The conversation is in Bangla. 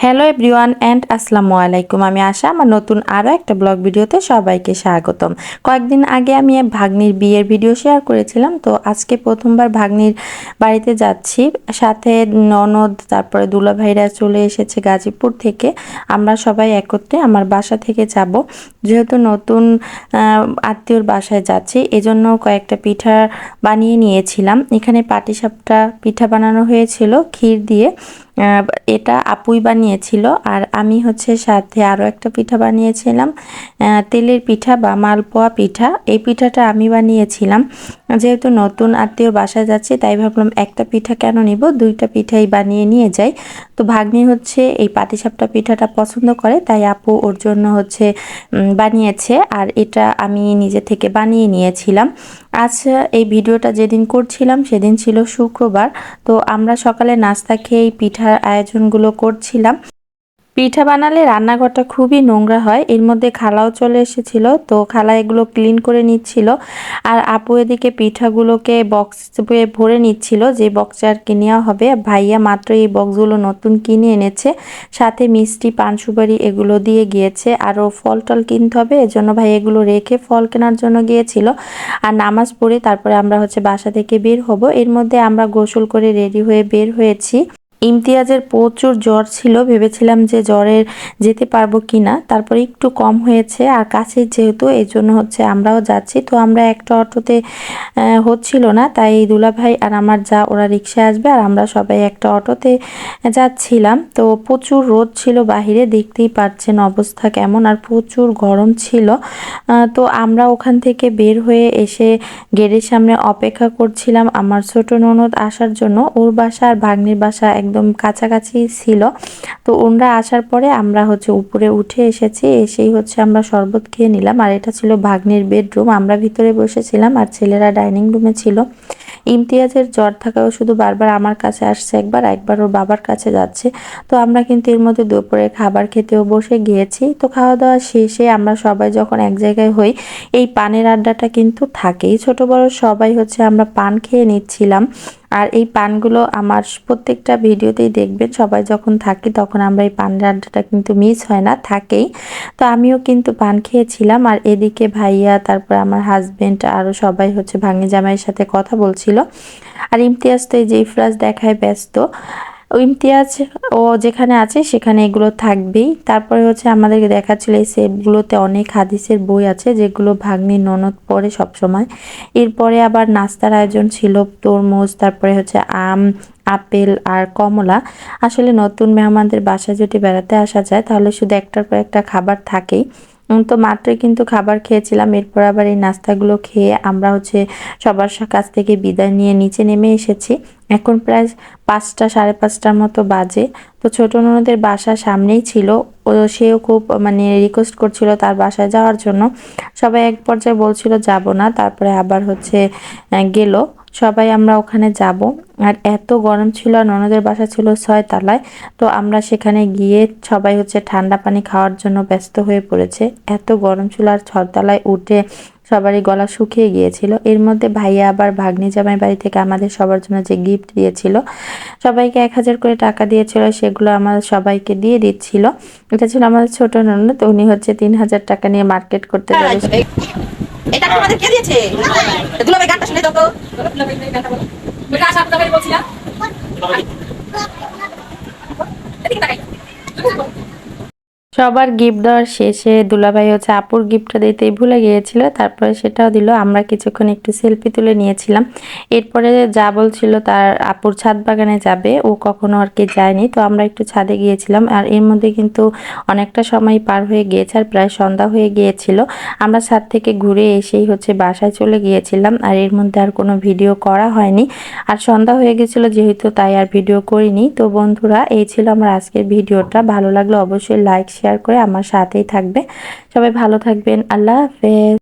হ্যালো এভরিওয়ান অ্যান্ড আসসালামু আলাইকুম। আমি আশা আমার নতুন আরও একটা ব্লগ ভিডিওতে সবাইকে স্বাগতম। কয়েকদিন আগে আমি ভাগ্নির বিয়ের ভিডিও শেয়ার করেছিলাম, তো আজকে প্রথমবার ভাগ্নির বাড়িতে যাচ্ছি, সাথে ননদ তারপরে দুলাভাইরা চলে এসেছে গাজীপুর থেকে। আমরা সবাই একত্রে আমার বাসা থেকে যাব, যেহেতু নতুন আত্মীয়র বাসায় যাচ্ছি এজন্য কয়েকটা পিঠা বানিয়ে নিয়েছিলাম। এখানে পাটিসাপটা পিঠা বানানো হয়েছিল ক্ষীর দিয়ে, এটা আপুই বানিয়েছিল। আর আমি হচ্ছে সাথে আরও একটা পিঠা বানিয়েছিলাম, তেলের পিঠা বা মালপোয়া পিঠা। এই পিঠাটা আমি বানিয়েছিলাম, যেহেতু নতুন আত্মীয়র বাসায় যাচ্ছি তাই ভাবলাম একটা পিঠা কেন নিব, দুইটা পিঠাই বানিয়ে নিয়ে যাই। তো ভাগ্নি হচ্ছে এই পাটিসাপটা পিঠাটা পছন্দ করে, তাই আপু ওর জন্য হচ্ছে বানিয়েছে, আর এটা আমি নিজে থেকে বানিয়ে নিয়েছিলাম। আচ্ছা, এই ভিডিওটা যেদিন করছিলাম সেদিন ছিল শুক্রবার, তো আমরা সকালে নাস্তা খেয়ে এই পিঠার আয়োজনগুলো করছিলাম। পিঠা বানালে রান্নাঘরটা খুবই নোংরা হয়, এর মধ্যে খালাও চলে এসেছিল, তো খালা এগুলো ক্লিন করে নিচ্ছিল। আর আপু এদিকে পিঠাগুলোকে বক্সে ভরে নিচ্ছিল, যে বক্সে আর কি নেওয়া হবে। ভাইয়া মাত্র এই বক্সগুলো নতুন কিনে এনেছে, সাথে মিষ্টি পান সুপারি এগুলো দিয়ে গিয়েছে। আরও ফল টল কিনতে হবে, এজন্য ভাই এগুলো রেখে ফল কেনার জন্য গিয়েছিল। আর নামাজ পড়ে তারপরে আমরা হচ্ছে বাসা থেকে বের হব। এর মধ্যে আমরা গোসল করে রেডি হয়ে বের হয়েছি। ইমতিয়াজের প্রচুর জ্বর ছিল, ভেবেছিলাম যে জ্বরের যেতে পারবো কিনা, তারপরে একটু কম হয়েছে আর কাছে যেহেতু এই জন্য হচ্ছে আমরাও যাচ্ছি। তো আমরা একটা অটোতে হচ্ছিল না, তাই দুলাভাই আর আমার যা ওরা রিক্সায় আসবে আর আমরা সবাই একটা অটোতে যাচ্ছিলাম। তো প্রচুর রোদ ছিল বাহিরে, দেখতেই পাচ্ছেন অবস্থা কেমন, আর প্রচুর গরম ছিল। তো আমরা ওখান থেকে বের হয়ে এসে গেটের সামনে অপেক্ষা করছিলাম আমার ছোট ননদ আসার জন্য। ওর বাসা আর ভাগ্নির বাসা একদম কাছাকাছি ছিল। তো ওনরা আসার পরে আমরা হচ্ছে উপরে উঠে এসেছি, এসেই হচ্ছে আমরা শরবত খেয়ে নিলাম। আর এটা ছিল ভাগ্নির বেডরুম, আমরা ভিতরে বসেছিলাম আর ছেলেরা ডাইনিং রুমে ছিল। ইমতিয়াজের জ্বর থাকাও শুধু বারবার আমার কাছে আসছে, একবার ওর বাবার কাছে যাচ্ছে। তো আমরা কিন্তু এর মধ্যে দুপুরে খাবার খেতেও বসে গিয়েছি। তো খাওয়া দাওয়া শেষে আমরা সবাই যখন এক জায়গায় হই, এই পানের আড্ডাটা কিন্তু থাকেই, ছোট বড় সবাই হচ্ছে আমরা পান খেয়ে নিচ্ছিলাম। আর এই পানগুলো আমার প্রত্যেকটা ভিডিওতেই দেখবেন, সবাই যখন থাকি তখন আমরা এই পানের আড্ডাটা কিন্তু মিস হয় না, থাকেই। তো আমিও কিন্তু পান খেয়েছিলাম, আর এদিকে ভাইয়া তারপর আমার হাজবেন্ড আরও সবাই হচ্ছে ভাগ্নি জামাইয়ের সাথে কথা বলছিল। আর ইমতিয়াজ তো এই যে ইফরাজ দেখায় ব্যস্ত। ইমতিয়াজ ও যেখানে আছে সেখানে এগুলো থাকবেই। তারপরে হচ্ছে আমাদেরকে দেখাচ্ছিল এই সেটগুলোতে অনেক হাদিসের বই আছে, যেগুলো ভাগ্নি ননদ পড়ে সবসময়। এরপরে আবার নাস্তার আয়োজন ছিল, তরমুজ, তারপরে হচ্ছে আম, আপেল আর কমলা। আসলে নতুন মেহমানদের বাসায় যদি বেড়াতে আসা যায় তাহলে শুধু একটার পর একটা খাবার থাকেই। তো মাত্রই কিন্তু খাবার খেয়েছিলাম, এরপর আবার এই নাস্তাগুলো খেয়ে আমরা হচ্ছে সবার কাছ থেকে বিদায় নিয়ে নিচে নেমে এসেছি। এখন প্রায় 5টা 5:30টার মতো বাজে। তো ছোট ননদের বাসা সামনেই ছিল, সেও খুব মানে রিকোয়েস্ট করছিল তার বাসায় যাওয়ার জন্য। সবাই এক পর্যায়ে বলছিল যাব না, তারপরে আবার হচ্ছে গেল। সবাই আমরা ওখানে যাব। আর এত গরম ছিল, আর ননদের বাসা ছিল 6 তলায়। তো আমরা সেখানে গিয়ে সবাই হচ্ছে ঠান্ডা পানি খাওয়ার জন্য ব্যস্ত হয়ে পড়েছে, এত গরম ছিল। আর 6 তলায় উঠে সবারই গলা শুকিয়ে গিয়েছিল। এর মধ্যে ভাইয়া আবার ভাগ্নি জামাই বাড়ি থেকে আমাদের সবার জন্য যে গিফট দিয়েছিল, সবাইকে 1000 করে টাকা দিয়েছিল, সেগুলো আমাদের সবাইকে দিয়ে দিচ্ছিল। এটা ছিল আমাদের ছোট ননদ, উনি হচ্ছে 3000 টাকা নিয়ে মার্কেট করতে যাবে। এটা তোমাদের কে দিয়েছে? দুলাভাই গানটা শুনে দাও তো। ওটা আশা আপনাদের বলছিলাম। এদিকে তাকাই। সবার গিফট দেওয়ার শেষে দুলাভাই হচ্ছে আপুর গিফটটা দিতেই ভুলে গিয়েছিল, তারপরে সেটাও দিল। আমরা কিছুক্ষণ একটু সেলফি তুলে নিয়েছিলাম। এরপরে যা বলছিল তার আপুর ছাদ বাগানে যাবে, ও কখনো আর কি যায়নি, তো আমরা একটু ছাদে গিয়েছিলাম। আর এর মধ্যে কিন্তু অনেকটা সময় পার হয়ে গিয়েছে, আর প্রায় সন্ধ্যা হয়ে গিয়েছিল। আমরা ছাদ থেকে ঘুরে এসেই হচ্ছে বাসায় চলে গিয়েছিলাম, আর এর মধ্যে আর কোনো ভিডিও করা হয়নি। আর সন্ধ্যা হয়ে গেছিলো যেহেতু, তাই আর ভিডিও করিনি। তো বন্ধুরা, এই ছিল আমার আজকের ভিডিওটা। ভালো লাগলে অবশ্যই লাইক শেয়ার করে আমার সাথেই থাকবে। সবাই ভালো থাকবেন, আল্লাহ হাফেজ।